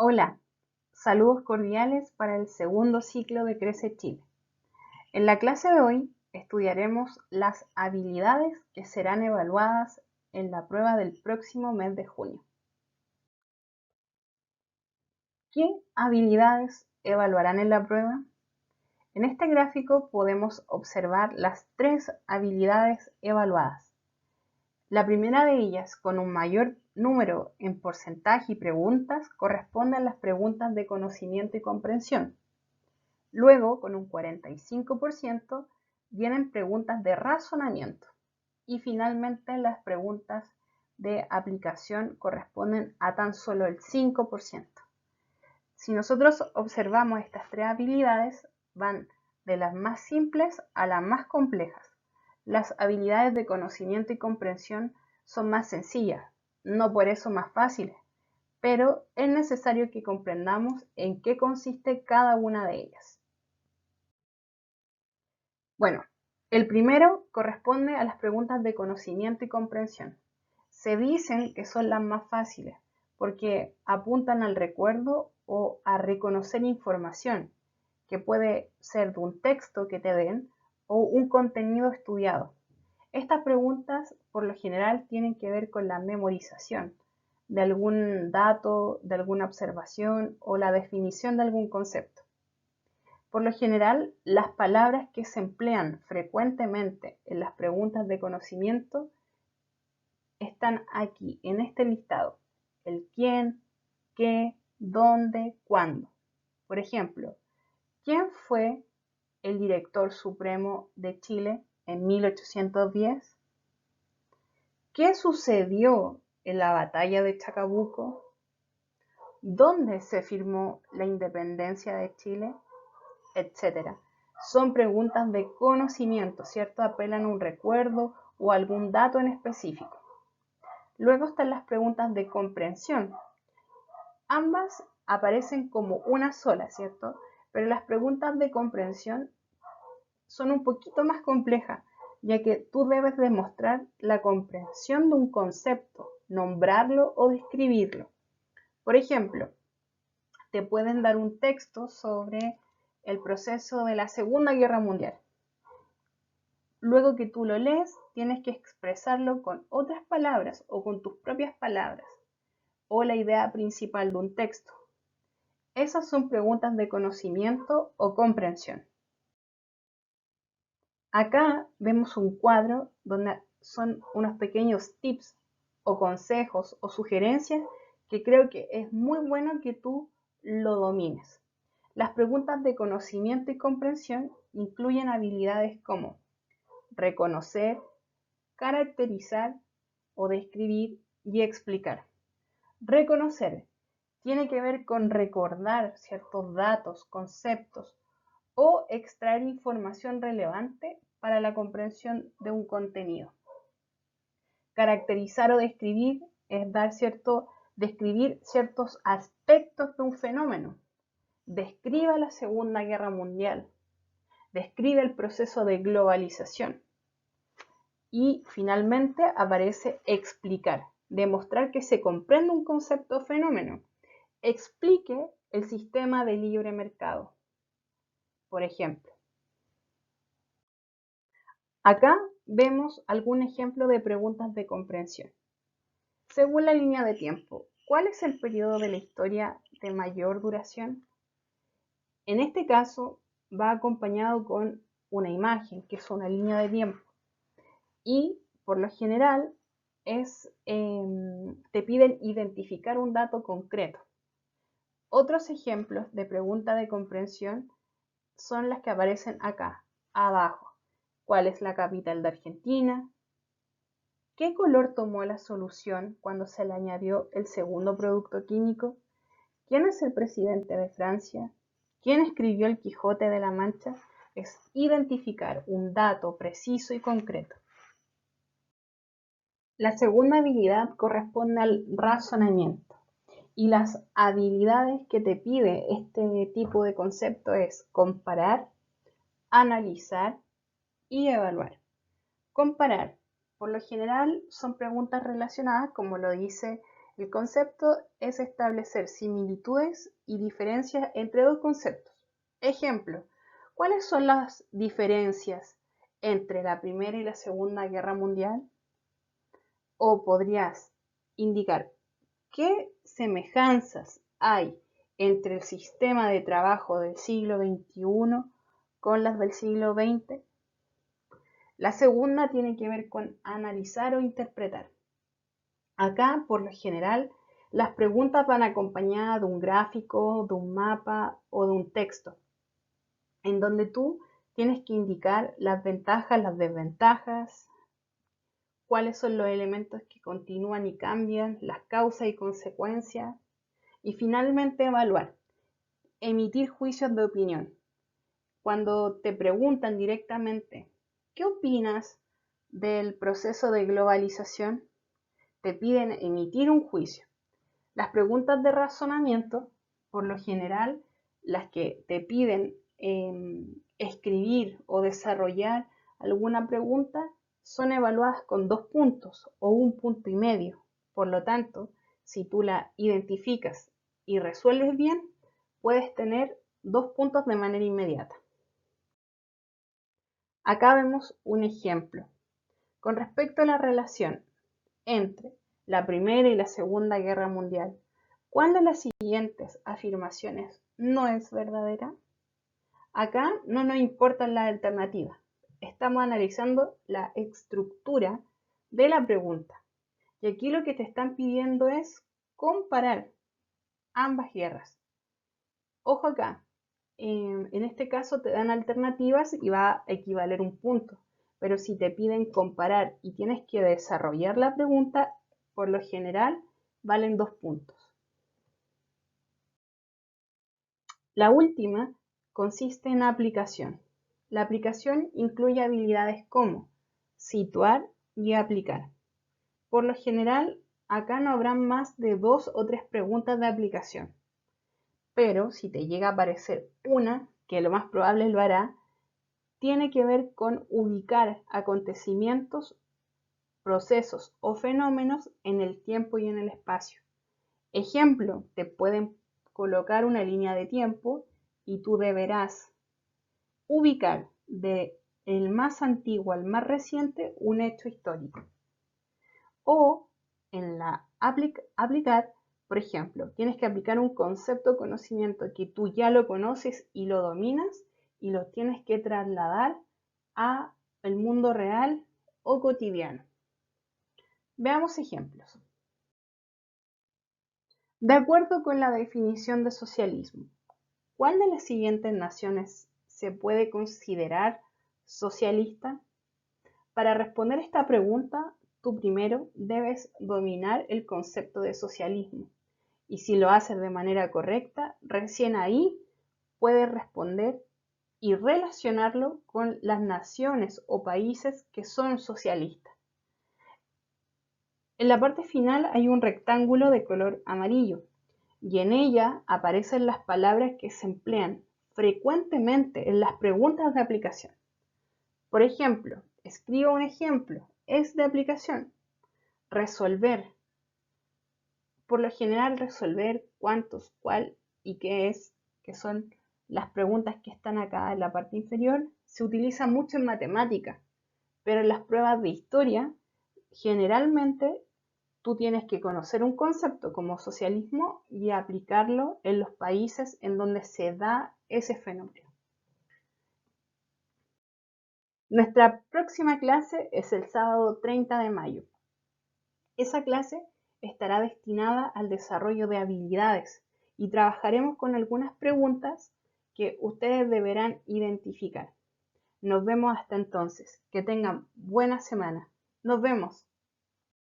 Hola, saludos cordiales para el segundo ciclo de Crece Chile. En la clase de hoy estudiaremos las habilidades que serán evaluadas en la prueba del próximo mes de junio. ¿Qué habilidades evaluarán en la prueba? En este gráfico podemos observar las tres habilidades evaluadas. La primera de ellas, con un mayor número en porcentaje y preguntas, corresponde a las preguntas de conocimiento y comprensión. Luego, con un 45%, vienen preguntas de razonamiento. Y finalmente, las preguntas de aplicación corresponden a tan solo el 5%. Si nosotros observamos estas tres habilidades, van de las más simples a las más complejas. Las habilidades de conocimiento y comprensión son más sencillas, no por eso más fáciles, pero es necesario que comprendamos en qué consiste cada una de ellas. Bueno, el primero corresponde a las preguntas de conocimiento y comprensión. Se dicen que son las más fáciles porque apuntan al recuerdo o a reconocer información, que puede ser de un texto que te den o un contenido estudiado. Estas preguntas por lo general tienen que ver con la memorización de algún dato, de alguna observación o la definición de algún concepto. Por lo general, las palabras que se emplean frecuentemente en las preguntas de conocimiento están aquí, en este listado. El quién, qué, dónde, cuándo. Por ejemplo, ¿quién fue el director supremo de Chile en 1810? ¿Qué sucedió en la batalla de Chacabuco? ¿Dónde se firmó la independencia de Chile? Etcétera. Son preguntas de conocimiento, ¿cierto? Apelan a un recuerdo o algún dato en específico. Luego están las preguntas de comprensión. Ambas aparecen como una sola, ¿cierto? Pero las preguntas de comprensión son un poquito más complejas, ya que tú debes demostrar la comprensión de un concepto, nombrarlo o describirlo. Por ejemplo, te pueden dar un texto sobre el proceso de la Segunda Guerra Mundial. Luego que tú lo lees, tienes que expresarlo con otras palabras o con tus propias palabras, o la idea principal de un texto. Esas son preguntas de conocimiento o comprensión. Acá vemos un cuadro donde son unos pequeños tips o consejos o sugerencias que creo que es muy bueno que tú lo domines. Las preguntas de conocimiento y comprensión incluyen habilidades como reconocer, caracterizar o describir y explicar. Reconocer tiene que ver con recordar ciertos datos, conceptos o extraer información relevante para la comprensión de un contenido. Caracterizar o describir es describir ciertos aspectos de un fenómeno. Describa la Segunda Guerra Mundial. Describe el proceso de globalización. Y finalmente aparece explicar, demostrar que se comprende un concepto o fenómeno. Explique el sistema de libre mercado. Por ejemplo, acá vemos algún ejemplo de preguntas de comprensión. Según la línea de tiempo, ¿cuál es el periodo de la historia de mayor duración? En este caso, va acompañado con una imagen, que es una línea de tiempo. Y, por lo general, te piden identificar un dato concreto. Otros ejemplos de pregunta de comprensión son las que aparecen acá, abajo. ¿Cuál es la capital de Argentina? ¿Qué color tomó la solución cuando se le añadió el segundo producto químico? ¿Quién es el presidente de Francia? ¿Quién escribió el Quijote de la Mancha? Es identificar un dato preciso y concreto. La segunda habilidad corresponde al razonamiento. Y las habilidades que te pide este tipo de concepto es comparar, analizar y evaluar. Comparar. Por lo general son preguntas relacionadas, como lo dice El concepto es establecer similitudes y diferencias entre dos conceptos. Ejemplo, ¿cuáles son las diferencias entre la Primera y la Segunda Guerra Mundial? O podrías indicar qué semejanzas hay entre el sistema de trabajo del siglo XXI con las del siglo XX. La segunda tiene que ver con analizar o interpretar. Acá, por lo general, las preguntas van acompañadas de un gráfico, de un mapa o de un texto, en donde tú tienes que indicar las ventajas, las desventajas, cuáles son los elementos que continúan y cambian, las causas y consecuencias, y finalmente evaluar, emitir juicios de opinión. Cuando te preguntan directamente, ¿qué opinas del proceso de globalización? Te piden emitir un juicio. Las preguntas de razonamiento, por lo general, las que te piden escribir o desarrollar alguna pregunta, son evaluadas con 2 puntos o 1,5 puntos. Por lo tanto, si tú la identificas y resuelves bien, puedes tener 2 puntos de manera inmediata. Acá vemos un ejemplo. Con respecto a la relación entre la Primera y la Segunda Guerra Mundial, ¿cuál de las siguientes afirmaciones no es verdadera? Acá no nos importan las alternativas. Estamos analizando la estructura de la pregunta. Y aquí lo que te están pidiendo es comparar ambas guerras. Ojo acá, en este caso te dan alternativas y va a equivaler un punto. Pero si te piden comparar y tienes que desarrollar la pregunta, por lo general valen 2 puntos. La última consiste en aplicación. La aplicación incluye habilidades como situar y aplicar. Por lo general, acá no habrán más de 2 o 3 preguntas de aplicación. Pero si te llega a aparecer una, que lo más probable lo hará, tiene que ver con ubicar acontecimientos, procesos o fenómenos en el tiempo y en el espacio. Ejemplo, te pueden colocar una línea de tiempo y tú deberás ubicar de el más antiguo al más reciente un hecho histórico. O en la aplicar, por ejemplo, tienes que aplicar un concepto o conocimiento que tú ya lo conoces y lo dominas y lo tienes que trasladar a el mundo real o cotidiano. Veamos ejemplos. De acuerdo con la definición de socialismo, ¿cuál de las siguientes naciones se puede considerar socialista? Para responder esta pregunta, tú primero debes dominar el concepto de socialismo. Y si lo haces de manera correcta, recién ahí puedes responder y relacionarlo con las naciones o países que son socialistas. En la parte final hay un rectángulo de color amarillo y en ella aparecen las palabras que se emplean frecuentemente en las preguntas de aplicación. Por ejemplo, escribo un ejemplo, es de aplicación. Resolver. Por lo general, resolver cuántos, cuál y qué es, que son las preguntas que están acá en la parte inferior, se utiliza mucho en matemática, pero en las pruebas de historia, generalmente tú tienes que conocer un concepto como socialismo y aplicarlo en los países en donde se da ese fenómeno. Nuestra próxima clase es el sábado 30 de mayo. Esa clase estará destinada al desarrollo de habilidades y trabajaremos con algunas preguntas que ustedes deberán identificar. Nos vemos hasta entonces. Que tengan buena semana. Nos vemos.